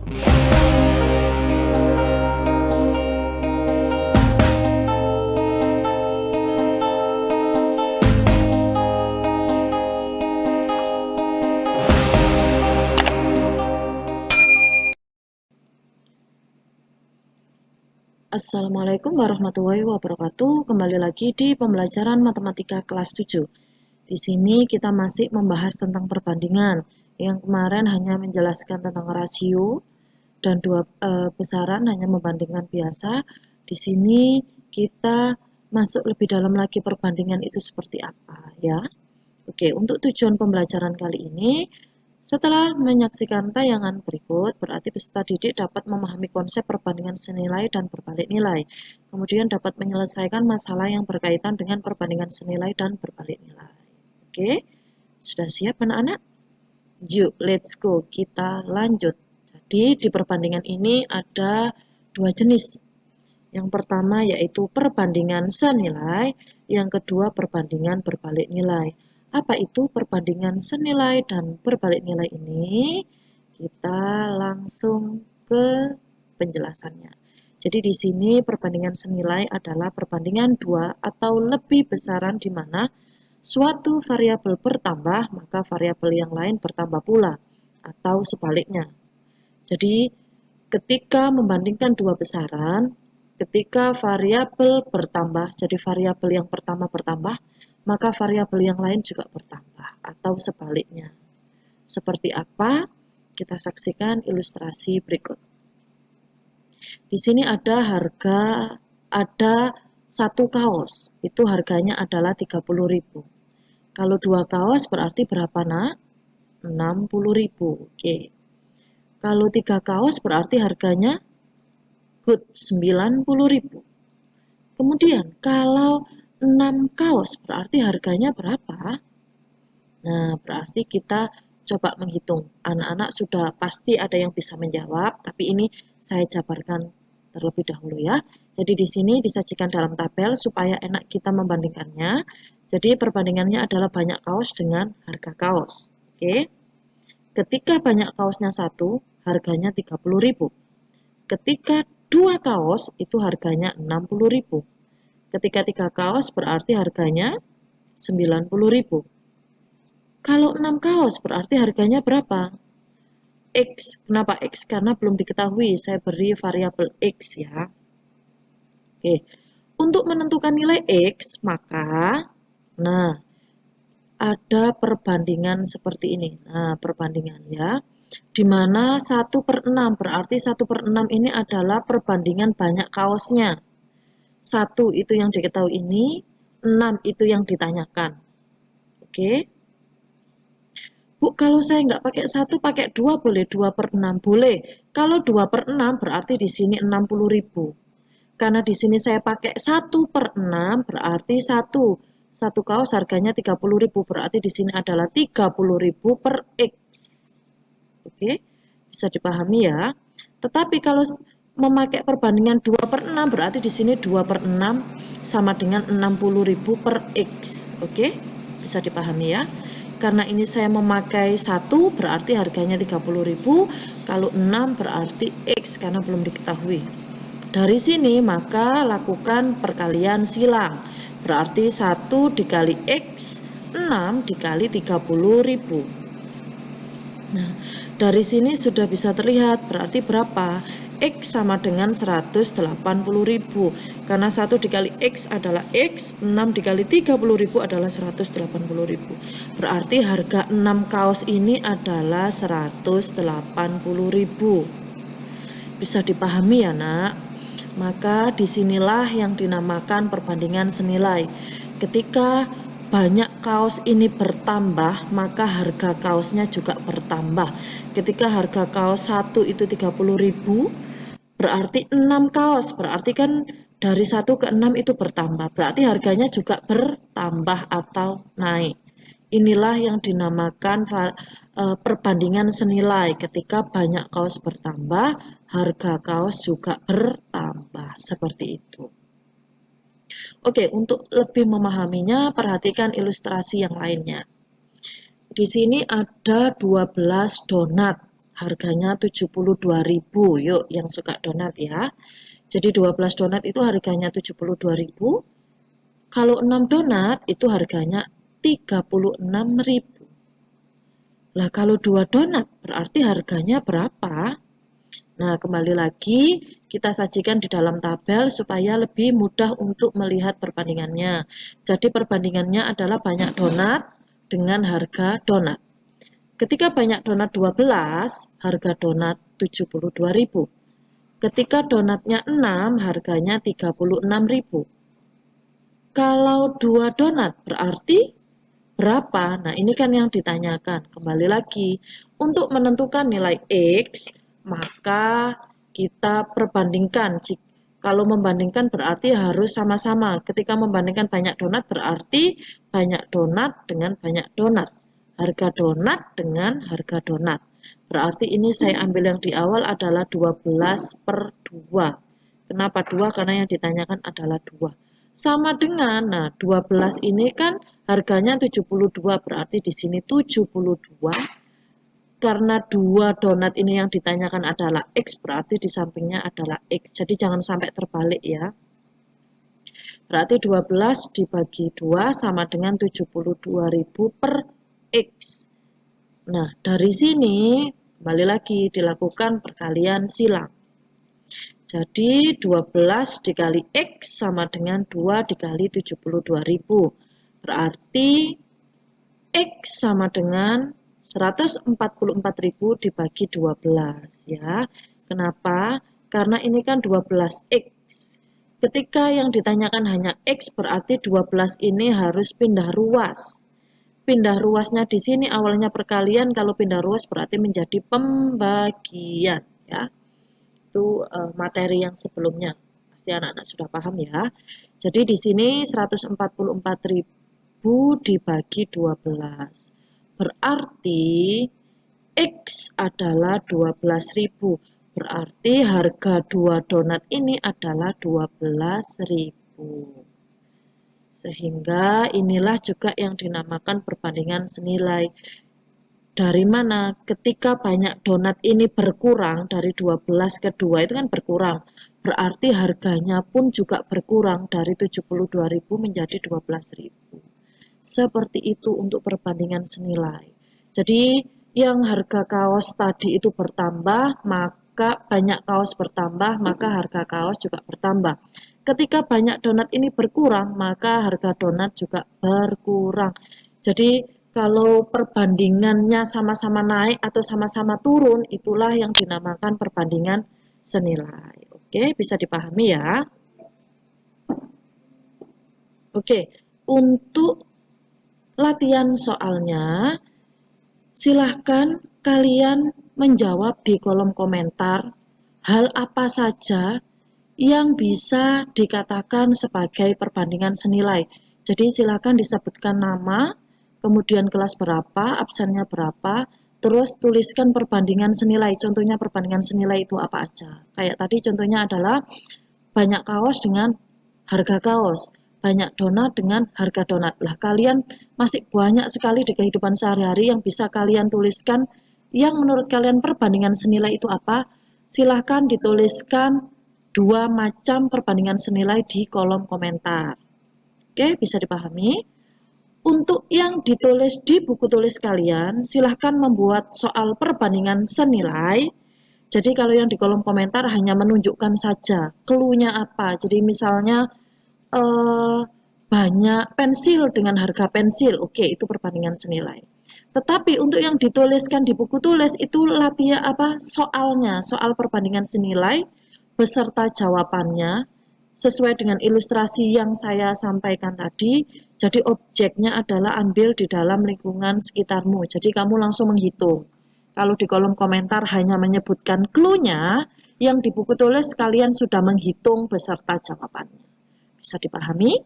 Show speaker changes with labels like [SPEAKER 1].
[SPEAKER 1] Assalamualaikum warahmatullahi wabarakatuh. Kembali lagi di pembelajaran matematika kelas 7. Di sini kita masih membahas tentang perbandingan. Yang kemarin hanya menjelaskan tentang rasio dan dua besaran hanya membandingkan biasa. Di sini kita masuk lebih dalam lagi perbandingan itu seperti apa ya. Oke, untuk tujuan pembelajaran kali ini, setelah menyaksikan tayangan berikut, berarti peserta didik dapat memahami konsep perbandingan senilai dan berbalik nilai. Kemudian dapat menyelesaikan masalah yang berkaitan dengan perbandingan senilai dan berbalik nilai. Oke, sudah siap anak-anak? Yuk, let's go. Kita lanjut. Jadi, di perbandingan ini ada dua jenis. Yang pertama yaitu perbandingan senilai, yang kedua perbandingan berbalik nilai. Apa itu perbandingan senilai dan berbalik nilai ini? Kita langsung ke penjelasannya. Jadi di sini perbandingan senilai adalah perbandingan dua atau lebih besaran di mana suatu variabel bertambah, maka variabel yang lain bertambah pula, atau sebaliknya. Jadi ketika membandingkan dua besaran, ketika variabel bertambah, jadi variabel yang pertama bertambah, maka variabel yang lain juga bertambah, atau sebaliknya. Seperti apa? Kita saksikan ilustrasi berikut. Di sini ada satu kaos, itu harganya adalah 30.000. Kalau dua kaos berarti berapa nak? 60.000. Oke. Kalau tiga kaos berarti harganya good 90.000. Kemudian kalau 6 kaos berarti harganya berapa? Nah, berarti kita coba menghitung. Anak-anak sudah pasti ada yang bisa menjawab, tapi ini saya jabarkan terlebih dahulu ya. Jadi di sini disajikan dalam tabel supaya enak kita membandingkannya. Jadi perbandingannya adalah banyak kaos dengan harga kaos. Oke. Ketika banyak kaosnya satu, harganya 30.000. Ketika dua kaos itu harganya 60.000. Ketika tiga kaos berarti harganya 90.000. Kalau 6 kaos berarti harganya berapa? X. Kenapa X? Karena belum diketahui. Saya beri variabel X ya. Oke. Untuk menentukan nilai X, maka ada perbandingan seperti ini. Nah, perbandingan ya. Di mana 1/6 berarti 1/6 ini adalah perbandingan banyak kaosnya. 1 itu yang diketahui ini, 6 itu yang ditanyakan. Oke. Bu, kalau saya nggak pakai 1, pakai 2 boleh, 2/6 boleh. Kalau 2/6 berarti di sini 60.000. Karena di sini saya pakai 1/6 berarti 1 kaos harganya 30.000 berarti di sini adalah 30.000 per X. Oke, bisa dipahami ya. Tetapi kalau memakai perbandingan 2/6 berarti di sini 2/6 sama dengan 60.000 per X. Oke, bisa dipahami ya. Karena ini saya memakai 1 berarti harganya 30.000, kalau 6 berarti X karena belum diketahui. Dari sini maka lakukan perkalian silang. Berarti 1 dikali X, 6 dikali 30.000. Nah, dari sini sudah bisa terlihat berarti berapa? X sama dengan 180.000. Karena 1 dikali X adalah X, 6 dikali 30.000 adalah 180.000. Berarti harga 6 kaos ini adalah 180.000. Bisa dipahami ya nak? Maka disinilah yang dinamakan perbandingan senilai. Ketika banyak kaos ini bertambah, maka harga kaosnya juga bertambah. Ketika harga kaos 1 itu 30.000, berarti 6 kaos, berarti kan dari 1 ke 6 itu bertambah. Berarti harganya juga bertambah atau naik. Inilah yang dinamakan perbandingan senilai. Ketika banyak kaos bertambah, harga kaos juga bertambah. Seperti itu. Oke, untuk lebih memahaminya, perhatikan ilustrasi yang lainnya. Di sini ada 12 donat. harganya 72.000. Yuk yang suka donat ya. Jadi 12 donat itu harganya 72.000. Kalau 6 donat itu harganya 36.000. Lah kalau 2 donat berarti harganya berapa? Nah, kembali lagi kita sajikan di dalam tabel supaya lebih mudah untuk melihat perbandingannya. Jadi perbandingannya adalah banyak donat dengan harga donat. Ketika banyak donat 12, harga donat 72.000. Ketika donatnya 6, harganya 36.000. Kalau 2 donat berarti berapa? Nah, ini kan yang ditanyakan. Kembali lagi, untuk menentukan nilai X, maka kita perbandingkan. Kalau membandingkan berarti harus sama-sama. Ketika membandingkan banyak donat berarti banyak donat dengan banyak donat. Harga donat dengan harga donat. Berarti ini saya ambil yang di awal adalah 12/2. Kenapa 2? Karena yang ditanyakan adalah 2. Sama dengan, nah 12 ini kan harganya 72, berarti di sini 72. Karena 2 donat ini yang ditanyakan adalah X, berarti di sampingnya adalah X. Jadi jangan sampai terbalik ya. Berarti 12 dibagi 2 sama dengan 72.000 per X. Nah, dari sini kembali lagi dilakukan perkalian silang. Jadi 12 dikali X sama dengan 2 dikali 72.000. Berarti X sama dengan 144.000 dibagi 12 ya. Kenapa? Karena ini kan 12X. Ketika yang ditanyakan hanya X berarti 12 ini harus pindah ruas. Pindah ruasnya di sini awalnya perkalian, kalau pindah ruas berarti menjadi pembagian ya. Itu materi yang sebelumnya. Pasti anak-anak sudah paham ya. Jadi di sini 144.000 dibagi 12. Berarti X adalah 12.000. Berarti harga 2 donat ini adalah 12.000. Sehingga inilah juga yang dinamakan perbandingan senilai. Dari mana? Ketika banyak donat ini berkurang dari 12 ke 2 itu kan berkurang. Berarti harganya pun juga berkurang dari 72.000 menjadi 12.000. Seperti itu untuk perbandingan senilai. Jadi yang harga kaos tadi itu bertambah, maka banyak kaos bertambah, maka harga kaos juga bertambah. Ketika banyak donat ini berkurang, maka harga donat juga berkurang. Jadi kalau perbandingannya sama-sama naik atau sama-sama turun, itulah yang dinamakan perbandingan senilai. Oke, bisa dipahami ya. Oke, untuk latihan soalnya, silahkan kalian menjawab di kolom komentar hal apa saja yang bisa dikatakan sebagai perbandingan senilai. Jadi silakan disebutkan nama, kemudian kelas berapa, absennya berapa, terus tuliskan perbandingan senilai. Contohnya perbandingan senilai itu apa aja. Kayak tadi contohnya adalah banyak kaos dengan harga kaos, banyak donat dengan harga donat. Lah kalian masih banyak sekali di kehidupan sehari-hari yang bisa kalian tuliskan yang menurut kalian perbandingan senilai itu apa. Silahkan dituliskan 2 macam perbandingan senilai di kolom komentar. Oke, bisa dipahami? Untuk yang ditulis di buku tulis kalian, silahkan membuat soal perbandingan senilai. Jadi kalau yang di kolom komentar hanya menunjukkan saja clue-nya apa. Jadi misalnya banyak pensil dengan harga pensil, oke itu perbandingan senilai. Tetapi untuk yang dituliskan di buku tulis itu latihan soalnya, soal perbandingan senilai beserta jawabannya sesuai dengan ilustrasi yang saya sampaikan tadi. Jadi objeknya adalah ambil di dalam lingkungan sekitarmu. Jadi kamu langsung menghitung. Kalau di kolom komentar hanya menyebutkan clue-nya, yang di buku tulis kalian sudah menghitung beserta jawabannya. Bisa dipahami?